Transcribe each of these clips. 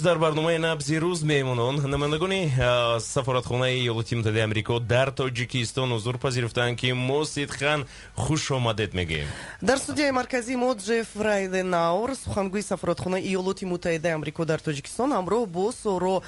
امروز در برنامه نبض روز میمونن نمایندگان سفارتخانه ایالات متحده آمریکا در تاجیکستان حضور پذیرفتند که ما سیدخان خوش آمدید میگیم. در استودیوی مرکزی ما جف رایدناور سخنگوی سفارتخانه ایالات متحده آمریکا در تاجیکستان همراه با سورا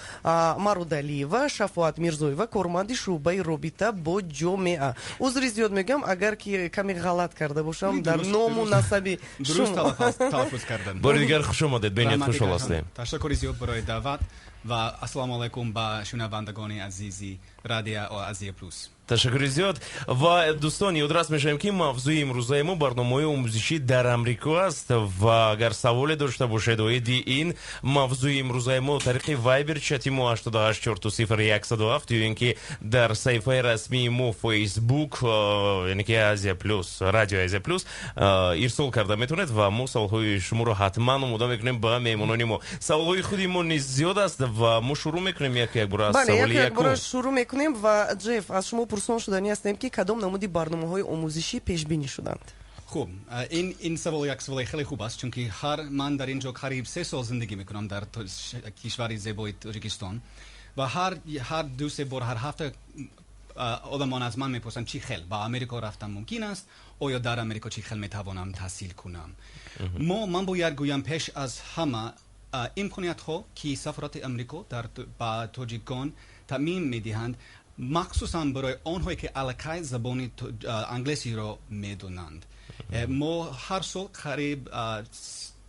марудалиева шафоат мирзоева корманди шӯъбаи робита бо ҷомеа. узри зиёд мегӯям агар ки каме ғалат карда бошам дар ному насаби шумо. талаффуз кардан. бори дигар хуш омадед. беният хушҳол ҳастем. ташаккури зиёд барои даъват ва ассалому алайкум ба шунавандагони азизи радио Азия Плюс. تشکر زیاد و دوستان یادداشت می‌شیم که موضوع امروزی ما برنامه آموزشی در آمریکا است و اگر سوالی داشته باشید و این موضوع امروزی ما طریق وایبر چت ما 88400107 یا اینکه در صفحه رسمی ما فیسبوک یعنی که آزیا پلوس رادیو آزیا پلوس ارسال کرده میتونید و ما سوالهای شما رو حتما آماده میکنیم با مهمانان ما. سوالهای خودی ما نیز زیاد است و ما شروع میکنیم یک بار از سوال یکم شروع میکنیم و جف از شما پرسان شدنی هستیم که کدام نمودی برنامه‌های آموزشی پیش بینی شدند. خوب این سوال یک سوال خیلی خوب است چون که من در اینجا قریب 3 سال زندگی میکنم در کشور زیبای تاجیکستان و هر 2-3 بار هر هفته آدمان از من میپرسن چی خیلی با آمریکا رفتن ممکن است آیا در آمریکا چی خیلی میتوانم تحصیل کنم. من باید گویم پیش از همه امکانیت ها که سفارت آمریکا در با تاجیکان تامین میدهند مخصوصا برای آنهایی که علاقه زبان انگلیسی را میدونند. ما هر سال قریب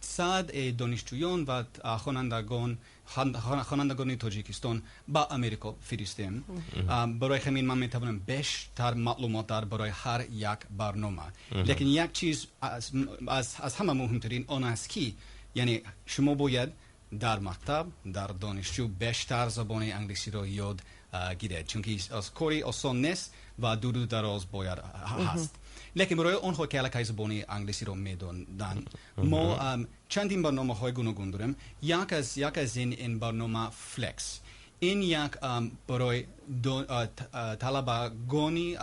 100 دانشجویان و خوانندگان تاجیکستان با آمریکا فرستیم. برای همین من میتوانم بیشتر معلومات در برای هر یک برنامه. لیکن یک چیز از همه مهمترین آن است که یعنی شما باید در مکتب در دانشجو بیشتر زبان انگلیسی را یاد گیرد چون که از کاری آسان نیست و دور دراز باید هست. لیکن برای آنها که علاقه زبان انگلیسی را میدونند ما چندین برنامه های گوناگون داریم. یک از این برنامه فلکس این یک برای طلبگانی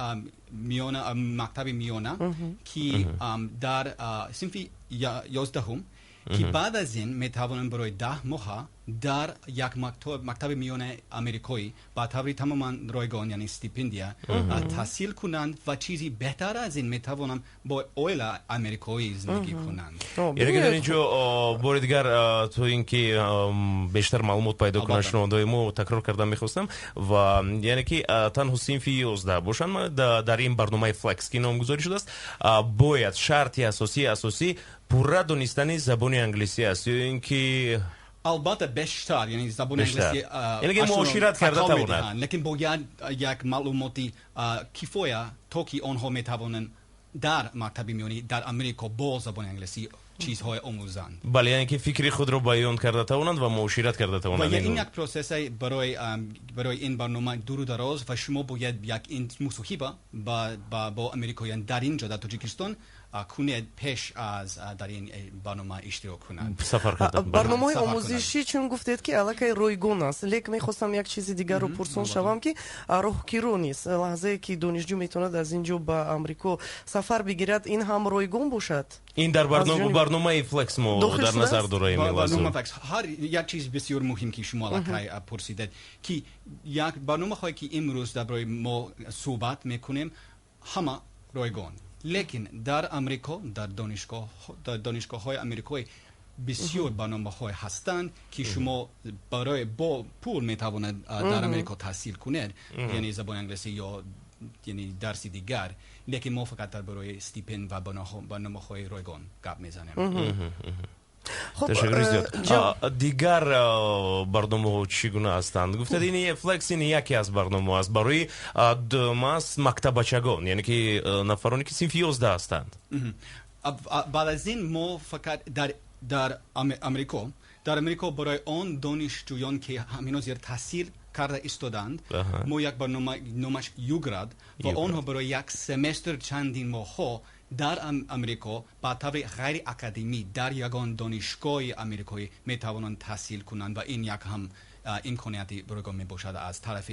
میانه مکتب میانه که در صنف 11 که بعد از این میتوانند برای 10 ماه در یک مکتب میانه آمریکایی با طور تماما رایگان یعنی استیپندیا تحصیل کنند و چیزی بهتر از این میتوانند با اویل آمریکایی زندگی کنند. یعنی که در اینجا بار دیگر تو اینکه بیشتر معلومات پیدا کنند شنونده‌های ما تکرار کردم میخواستم و یعنی که تنها صنف 11 باشند در این برنامه فلکس که نامگذاری شده است باید شرطی اساسی پورا دانستن زبان انگلیسی است یا اینکه البته بیشتر یعنی زبان انگلیسی یعنی که معاشرت کرده تواند لیکن باید یک معلوماتی کفایه تا که آنها میتوانند در مکتب میانی در آمریکا با زبان انگلیسی چیزهای آموزند. بله یعنی که فکری خود را بیان کرده توانند و معاشرت کرده توانند. و این یک پروسس برای این برنامه دور و دراز و شما باید یک این مصاحبه با آمریکاییان در اینجا در تاجیکستان کنید پیش از در این برنامه اشتراک کنند. برنامه آموزشی چون گفتید که علاقه رایگان است لیکن میخواستم یک چیز دیگر رو پرسان شوم که راهگیرو نیست لحظه که دانشجو میتوند از اینجا به آمریکا سفر بگیرد این هم رایگان باشد. این در برنامه فلکس ما در نظر داریم. برنامه فلکس هر یک چیز بسیار مهم که شما علاقه پرسیدید که یک برنامه هایی که امروز درباره ما صحبت میکنیم همه رایگان. لیکن در آمریکا در دانشگاه های آمریکایی بسیار برنامه های هستند که شما برای با پول میتوانید در آمریکا تحصیل کنید یعنی زبان انگلیسی یا یعنی درسی دیگر لیکن ما فقط در برای استیپند و برنامه های رایگان گپ میزنیم. تشکر زیاد. دیگر برنامه چگونه هستند؟ گفتید این فلکس این یکی از برنامه است برای مکتبچگان یعنی که نفرانی که صنف 11 هستند. بعد از این ما فقط در آمریکا برای آن دانشجویان که هنوز تحصیل کرده ایستادند ما یک برنامه نامش یوگراد و آنها برای یک سمستر چندین ماه در آمریکا با طور غیر اکادمی در یگان دانشگاه آمریکایی می توانند تحصیل کنند و این یک هم امکانیتی برای می باشد از طرف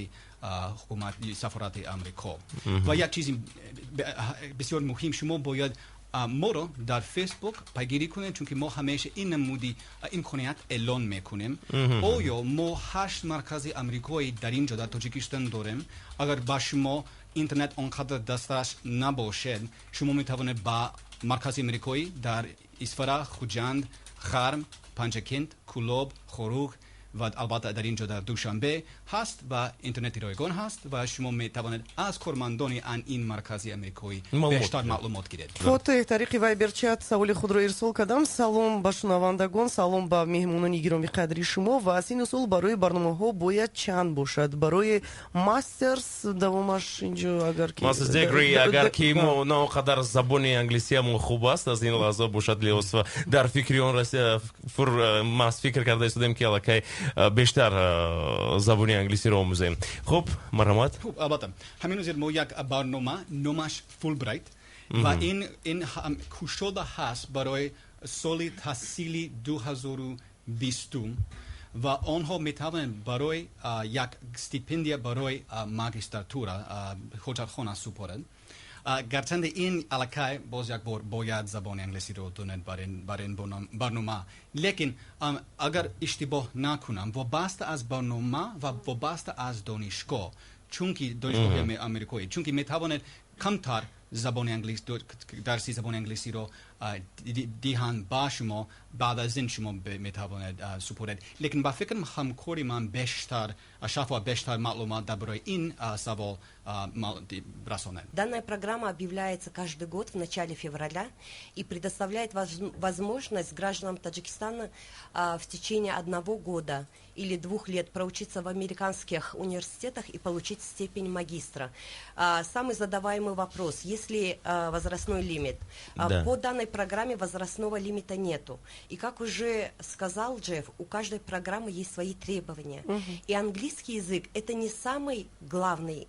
حکومت سفارت آمریکا. و یک چیز بسیار مهم شما باید ما رو در فیسبوک پیگیری کنید چون که ما همیشه این نمودی امکانیت اعلان میکنیم آیا ما 8 مرکز امریکایی در اینجا در تاجیکستان داریم اگر با شما اینترنت آنقدر دسترس نباشد شما میتوانید با مرکز امریکایی در اسفرا، خوجند، خرم، پنجکند، کلوب، خروک و البته در اینجا در دوشنبه هست و اینترنتی رایگان هست و شما می توانید از کارمندان این مرکز امریکایی بیشتر معلومات گیرید. фотои тариқи вайберчат саволи худро ирсол кардам. Салом ба шунавандагон, салом ба меҳмонони гироми қадри шумо. ва аз ин усул барои барномаҳо бояд чанд бошад? барои мастерс давомаш инҷо агар ки Мастерс дегри агар ки мо наоқадар забони англисиамон хуб аст аз ин лаҳза бошад лиҳоз дар фикри он мас фикр карда истодем ки аллакай бештар забони англисиро омӯзем. Хуб, марҳамат. خوب البته همین روز ما یک برنامه نامش فولبرایت و این کشوده هست برای سال تحصیلی 2020 و آنها میتوانند برای یک استیپندیا برای ماجستراتورا هجرخانه سپارند. گرچند این علاقه باز یک بار باید زبان انگلیسی رو دانند برای این برنامه لیکن اگر اشتباه نکنم وابسته از برنامه و وابسته از دانشگاه چونکه دانشگاه امریکایی چونکه میتواند کمتر زبان انگلیسی درسی زبان انگلیسی رو دیهان با شما بعد از این شما میتواند سپرد لیکن با فکر همکاری من بیشتر شفا بیشتر معلومات درباره این سوال رسانه. Данная программа объявляется каждый год в начале февраля и предоставляет возможность гражданам Таджикистана в течение 1 года или 2 лет проучиться в американских университетах и получить степень магистра. Самый задаваемый вопрос, есть ли возрастной лимит? Да. По данной программе возрастного лимита нету. И как уже сказал Джефф, у каждой программы есть свои требования. И английский язык это не самый главный,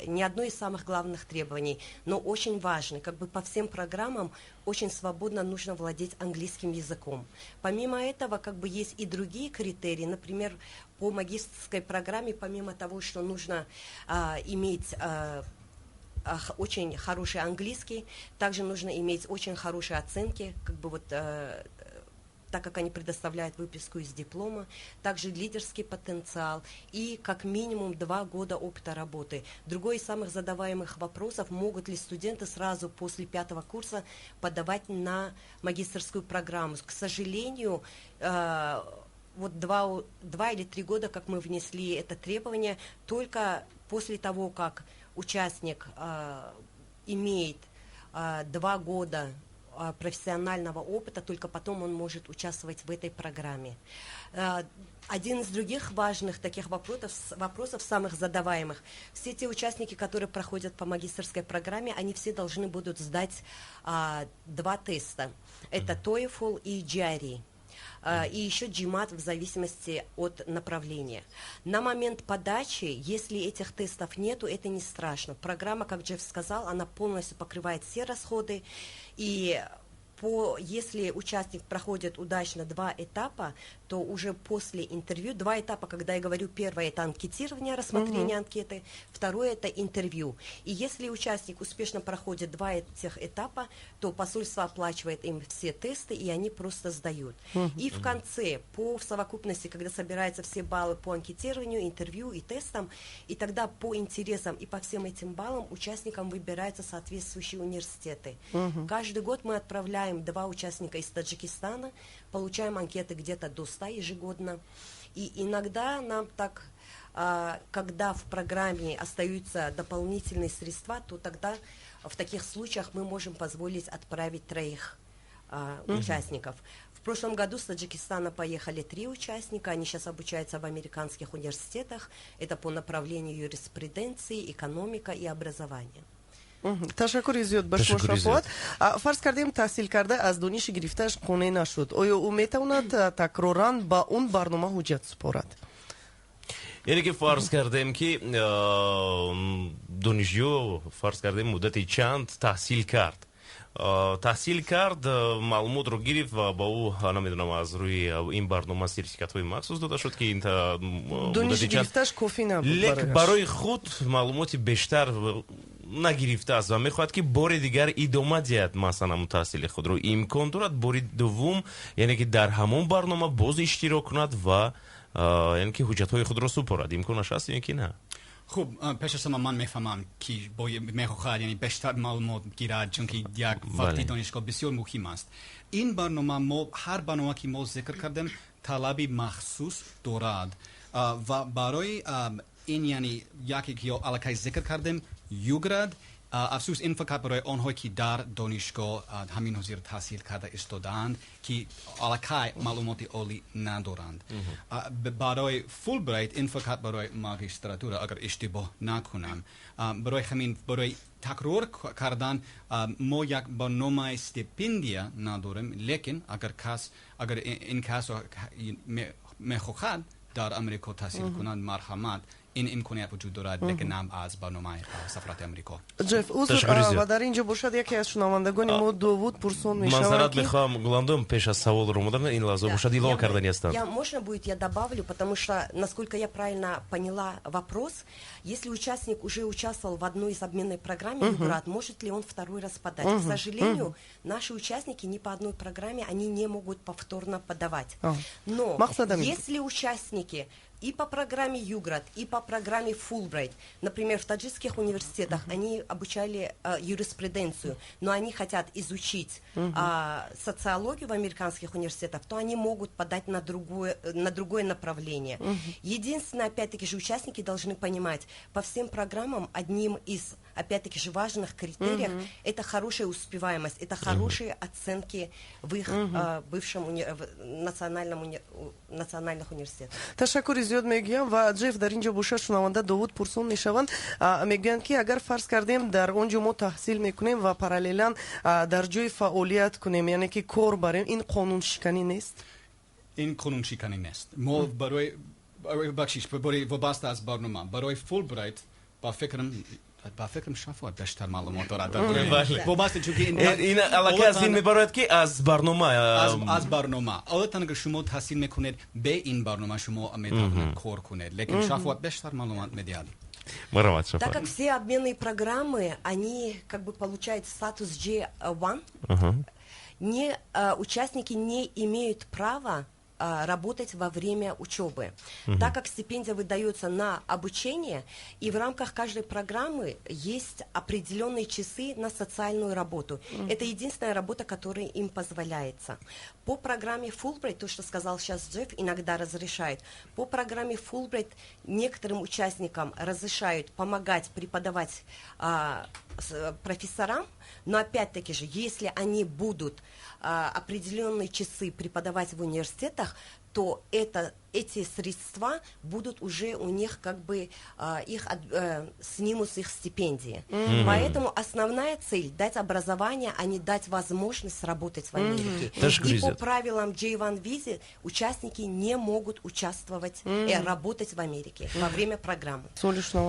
не одно из самых главных требований, но очень важный. По всем программам очень свободно нужно владеть английским языком. Помимо этого, есть и другие критерии. Например, по магистерской программе, помимо того, что нужно иметь очень хороший английский, также нужно иметь очень хорошие оценки, так как они предоставляют выписку из диплома, также лидерский потенциал и как минимум 2 года опыта работы. Другой из самых задаваемых вопросов, могут ли студенты сразу после 5-го курса подавать на магистерскую программу. К сожалению, 2 или 3 года, как мы внесли это требование, только после того, как участник имеет 2 года профессионального опыта, только потом он может участвовать в этой программе. Один из других важных таких вопросов самых задаваемых, все те участники, которые проходят по магистерской программе, они все должны будут сдать 2 теста. Это TOEFL и GRE. И еще GMAT в зависимости от направления. На момент подачи, если этих тестов нету, это не страшно. Программа, как Джефф сказал, она полностью покрывает все расходы. И если участник проходит удачно 2 этапа, то уже после интервью, 2 этапа, когда я говорю, первое это анкетирование, рассмотрение анкеты, второе это интервью. И если участник успешно проходит 2 этих этапа, то посольство оплачивает им все тесты, и они просто сдают. И в конце, в совокупности, когда собираются все баллы по анкетированию, интервью и тестам, и тогда по интересам и по всем этим баллам участникам выбираются соответствующие университеты. Каждый год мы отправляем 2 участника из Таджикистана, получаем анкеты где-то до 100 ежегодно. И иногда нам так, когда в программе остаются дополнительные средства, то тогда в таких случаях мы можем позволить отправить 3 участников. В прошлом году с Таджикистана поехали 3 участника, они сейчас обучаются в американских университетах, это по направлению юриспруденции, экономика и образования. ташаккури зиёд ба шумо шафоат. фарз кардем таҳсил карда аз дониши гирифтааш қонеъ нашуд, оё ӯ метавонад такроран ба он барнома ҳуҷҷат супорад? яъне ки фарз кардем ки донишҷӯ фарз кардем муддати чанд таҳсил кард, маълумотро гирифт ва ба ӯ намедонам аз рӯи ин барнома сертификатҳои махсус дода шуд ки ин дониши гирифтааш кофӣ набуд лекин барои худ маълумоти бештар нагирифтааст ва мехоҳад ки бори дигар идома диҳад масалан мутаҳсили худро, имкон дорад бори дуввум яъне ки дар ҳамон барнома боз иштирок кунад ва яъне ки ҳуҷҷатҳои худро супорад? имконаш ҳаст ё ки на? خب پیش از من میفهمم که باید میخواهد یعنی بیشتر معلومات گیرد چون که یک وقتی دانشگاه بسیار مهم است. این برنامه ما هر برنامه که ما ذکر کردیم طلبی مخصوص دارد و برای این یعنی یکی که علاقه ذکر کردیم یوگرد افسوس این فقط برای آنهایی که در دانشگاه همین حضور تحصیل کرده استودند که علاقه معلومات عالی ندارند. برای فولبرایت این فقط برای ماجستراتور اگر اشتباه نکنم. برای همین برای تکرار کردن ما یک برنامه استیپندیا نداریم، لیکن اگر این کس میخواهد در امریکا تحصیل کنند مرحمت این امکانیت وجود دارد، لیکن هم از برنامه سفارت امریکا. جف و در اینجا باشد یکی از شنوندگان ما داوود پرسون میشود Мазарат мехоҳам Гуландом пеш аз саволро мударна ин лаҳза бошад илова кардани ҳастанд. Можно будет, я добавлю, потому что, насколько я правильно поняла вопрос, если участник уже участвовал в одной из обменной программ «Юград», может ли он второй раз подать? К сожалению, наши участники ни по одной программе, они не могут повторно подавать. Но если участники и по программе Юград, и по программе Фулбрайт, например, в таджикских университетах они обучали юриспруденцию, но они хотят изучить социологию в американских университетах, то они могут подать на другое направление. Единственное, опять-таки же, участники должны понимать, по всем программам одним из, опять-таки же, важных критериев это хорошая успеваемость, это хорошие оценки в их бывшем национальных университетах. ташаккури зиёд мегӯям ва ҷеф дар ин ҷо бошад шунаванда Довуд пурсон мешаванд. Мегӯянд ки агар фарз кардем дар он ҷо мо таҳсил мекунем ва параллелан дар ҷои фаъолият кунем, яъне ки кор барем, ин қонуншиканӣ нест? این قانون شکنی نیست. ما برای وابسته از برنامه برای فولبرایت با فکرم شفاعت بیشتر معلومات دارد. وابسته چون این علاقه از این میبرد که از برنامه از برنامه البته اگر شما تحصیل میکنید به این برنامه شما میتونید کار کنید، لیکن شفاعت بیشتر معلومات میدهد. Так как все обменные программы, они как бы получают статус G1, участники не имеют права работать во время учебы. Так как стипендия выдается на обучение, и в рамках каждой программы есть определенные часы на социальную работу. Это единственная работа, которая им позволяется. По программе Fulbright, то, что сказал сейчас Джефф, иногда разрешает. По программе Fulbright некоторым участникам разрешают помогать преподавать профессорам, но опять-таки же, если они будут определенные часы преподавать в университетах, то эти средства будут уже у них как бы снимут с их стипендии. Поэтому основная цель — дать образование, а не дать возможность работать в Америке. И по правилам J1 визе участники не могут участвовать и работать в Америке во время программы.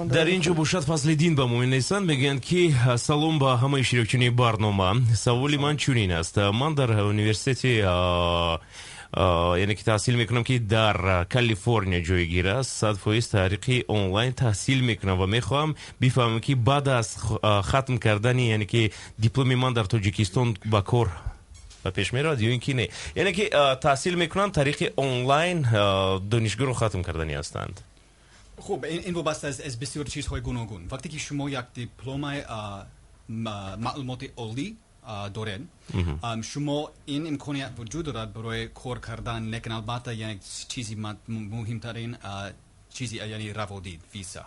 дар ин ҷо бошад Фазлиддин ба мо менависанд, мегӯянд ки салом ба ҳамаи иштирокчиёни барнома. Саволи ман чунин аст. Ман дар университети яъне ки таҳсил мекунам ки дар Калифорния ҷойгир аст. 100% тариқи онлайн таҳсил мекунам ва мехоҳам бифаҳмам ки баъд аз хатм кардани яъне ки дипломи ман дар Тоҷикистон ба кор ба пеш меравад ё ин ки не? яъне ки таҳсил мекунам тариқи онлайн донишгоҳро хатм кардани ҳастанд. خب این وابسته از بسیار چیزهای گوناگون. وقتی که شما یک دیپلم معلومات عالی دارین، شما این امکانیت وجود دارد برای کار کردن، لیکن البته یعنی چیزی مهمترین چیزی یعنی روادید ویزا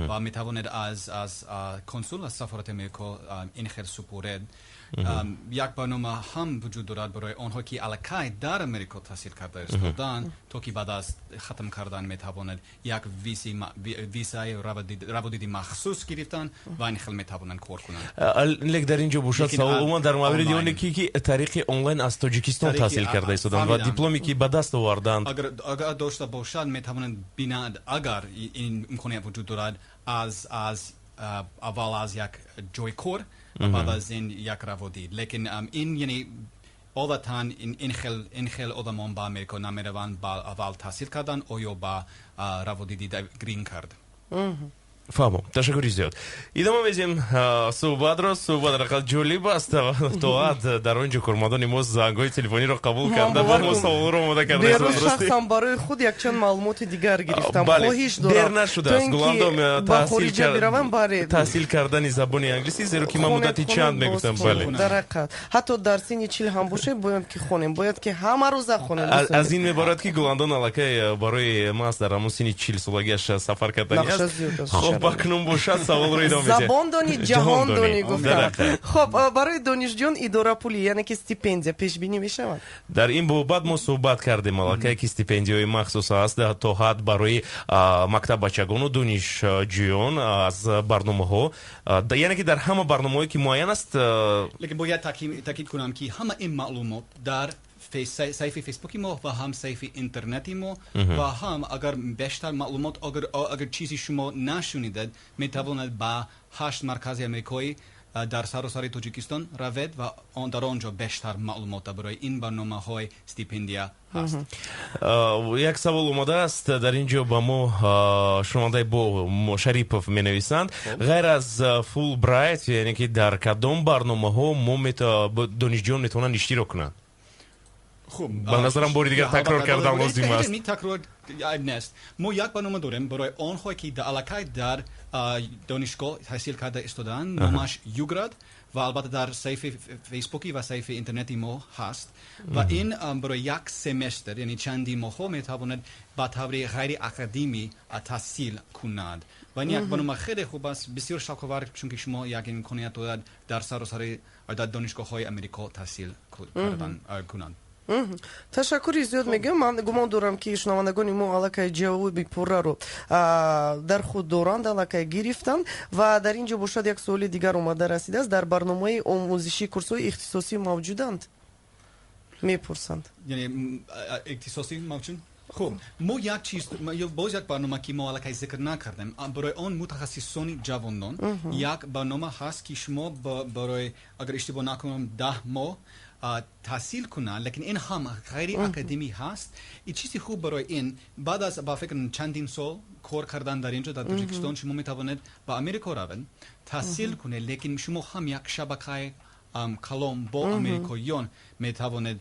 و می توانید از کنسول از سفارت امریکا این خیلی سپرد. یک برنامه هم وجود دارد برای آنها که علاقه در امریکا تحصیل کرده استودند تا که بعد از ختم کردن می توانند یک ویزای روادید مخصوص گرفتن و این خیلی می توانند کار کنند. لیک در اینجا باشد سوال اومد در مورد اونی که طریق آنلاین از تاجیکستان تحصیل کرده استودند و دیپلمی که به دست آوردند اگر داشته باشد می توانند بینند اگر این امکانیت وجود دارد از اول از یک جای کار بعد از این یک روادید، لیکن این یعنی عادتاً این خیل آدمان با امریکا نمیروند با اول تحصیل کردن یا با روادید گرین کارد. فهمم تشکر زیاد ادامه میدیم صحبت را صحبت را جالب است تو در اونجا کارمندان ما زنگ‌های تلفنی را قبول کردن و ما سوال رو آماده کردیم دیروز شخصا برای خود یک چند معلومات دیگر گرفتم بله خواهش دارم دیر نشده است گلندم تحصیل کردن زبان انگلیسی زیرا که من مدتی چند میگفتم بله در حقیقت حتی در سن 40 هم باشه باید که خونیم باید که همه روز خونیم از این میبارد که گلندان علاقه برای ما است در همون سن 40 سالگیش سفر کردن است خب بکنم باشد سوال رو ادامه میدیم زبان دانی جهان دانی گفتم خب برای دانشجویان اداره پولی یعنی که استیپندیا پیش بینی میشود در این بابت ما صحبت کردیم علاقه که استیپندیای مخصوص است تا حد برای مکتب بچگان و دانشجویان از برنامه‌ها یعنی که در همه برنامه‌ای که معین است لیکن باید تاکید کنم که همه این معلومات در صفحه فیسبوکی ما و هم صفحه اینترنتی ما و هم اگر بیشتر معلومات اگر چیزی شما نشنیدید میتوانید با 8 مرکز آمریکایی در سراسر تاجیکستان روید و در آنجا بیشتر معلومات برای این برنامه‌های استیپندیا هست. یک سوال اومده است در اینجا با ما شنونده با شریپов می‌نویسند غیر از فول برایت یعنی که در کدام برنامه‌ها ما دانشجویان میتونن اشتراک کنند خوب به نظرم باری دیگر تکرار کردن لازم است تکرار نیست ما یک برنامه داریم برای آنهایی که در علاقه در دانشگاه تحصیل کرده استودن نامش یوگراد و البته در صفحه فیسبوکی و صفحه اینترنتی ما هست و این برای یک سمستر یعنی چندی ماه میتواند با طور غیر اکادمی تحصیل کنند و این یک برنامه خیلی خوب است بسیار شاکوور چون که شما یک امکانیت دارد در سراسر دانشگاه‌های آمریکا تحصیل کنند. تشکر زیاد میگم من گمان دارم که شنوندگان ما علاقه جوابی پوره رو در خود دارند علاقه گرفتن و در اینجا باشد یک سوال دیگر اومده رسیده است در برنامه آموزشی کورس‌های اختصاصی موجودند میپرسند یعنی اختصاصی موجود خوب ما یک چیز باز یک برنامه که ما علاقه ذکر نکردیم برای آن متخصصان جوانان یک برنامه هست که شما برای اگر اشتباه نکنم 10 ماه تحصیل کنند لیکن این هم غیر اکادمی هست این چیزی خوب برای این بعد از با فکر چندین سال کار کردن در اینجا در تاجیکستان شما میتوانید با امریکا روید تحصیل کنید لیکن شما هم یک شبکه کلام با امریکاییان میتوانید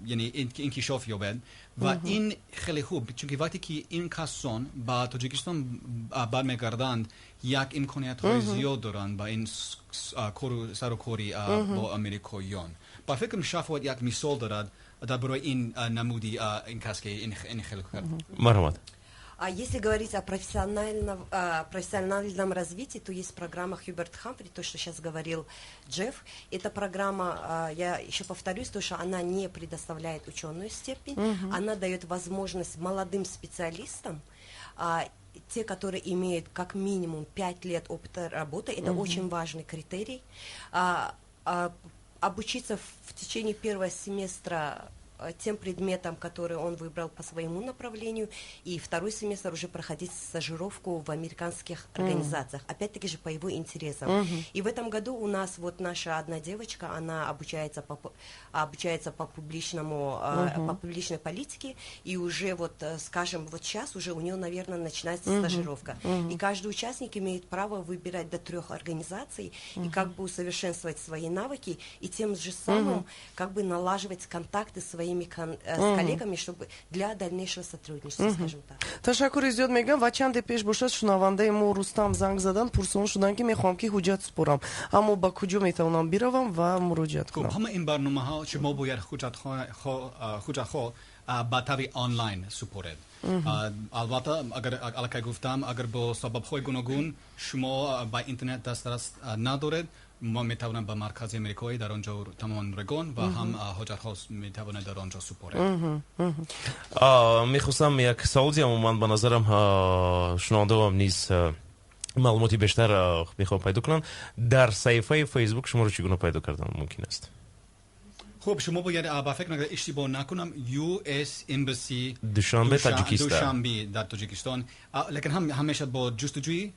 یعنی انکشاف یابید و این خیلی خوب چون که وقتی که این کسان با تاجیکستان برمیگردند یک امکانیت های زیاد دارند با این سر و کاری با امریکاییان با فکرم شفاعت یک مثال دارد در برای این نمودی این کس که این خیلی کرد مرحبا Если говорить о профессиональном развитии, то есть программа Хьюберт Хамфри, то, что сейчас говорил Джефф. Эта программа, я еще повторюсь, то, что она не предоставляет ученую степень, она дает возможность молодым специалистам, те, которые имеют как минимум 5 лет опыта работы, это очень важный критерий, обучиться в течение первого семестра тем предметам, которые он выбрал по своему направлению, и второй семестр уже проходить стажировку в американских организациях, опять-таки же по его интересам. И в этом году у нас вот наша одна девочка, она обучается по публичной политике, и уже вот, скажем, вот сейчас уже у нее, наверное, начинается стажировка. И каждый участник имеет право выбирать до 3 организаций и как бы усовершенствовать свои навыки, и тем же самым как бы налаживать контакты с коллегами, чтобы для дальнейшего сотрудничества, скажем так. تشکر زیاد میگم و چند پیش باشد شنونده ما رستم زنگ زدن پرسون شدن که میخوام که حجت سپارم اما با کجا میتونم بروم و مراجعت کنم همه این برنامه ها شما باید حجت ها با طور آنلاین سپارید البته اگر علاقه گفتم اگر با سبب های گوناگون شما با اینترنت دسترس ندارید ما میتوانیم به مرکز امریکایی در آنجا تمام رگان و هم حجت ها میتوانند در آنجا سپارید میخواستم یک سوال دیم من به نظرم شنونده هم نیز معلوماتی بیشتر میخوام پیدا کنم در صفحه فیسبوک شما رو چگونه پیدا کردن ممکن است خب شما باید با فکر نکنید اشتباه نکنم US Embassy دوشنبه تاجیکستان دوشنبه در تاجیکستان لیکن هم همیشه با جستجوی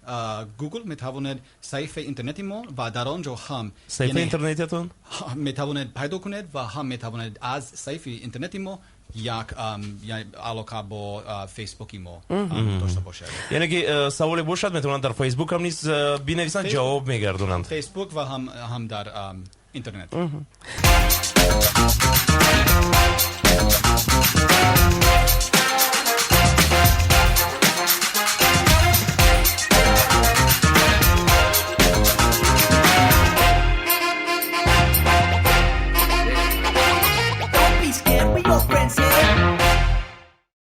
گوگل میتوانید صفحه اینترنتی ما و در آنجا هم صفحه اینترنتیتون میتوانید پیدا کنید و هم میتوانید از صفحه اینترنتی ما як алока бо фейсбуки мо дошта бошад. یعنی که سوال باشد میتونن در فیسبوک هم نیز بنویسن جواب میگردونند. فیسبوک و هم در اینترنت.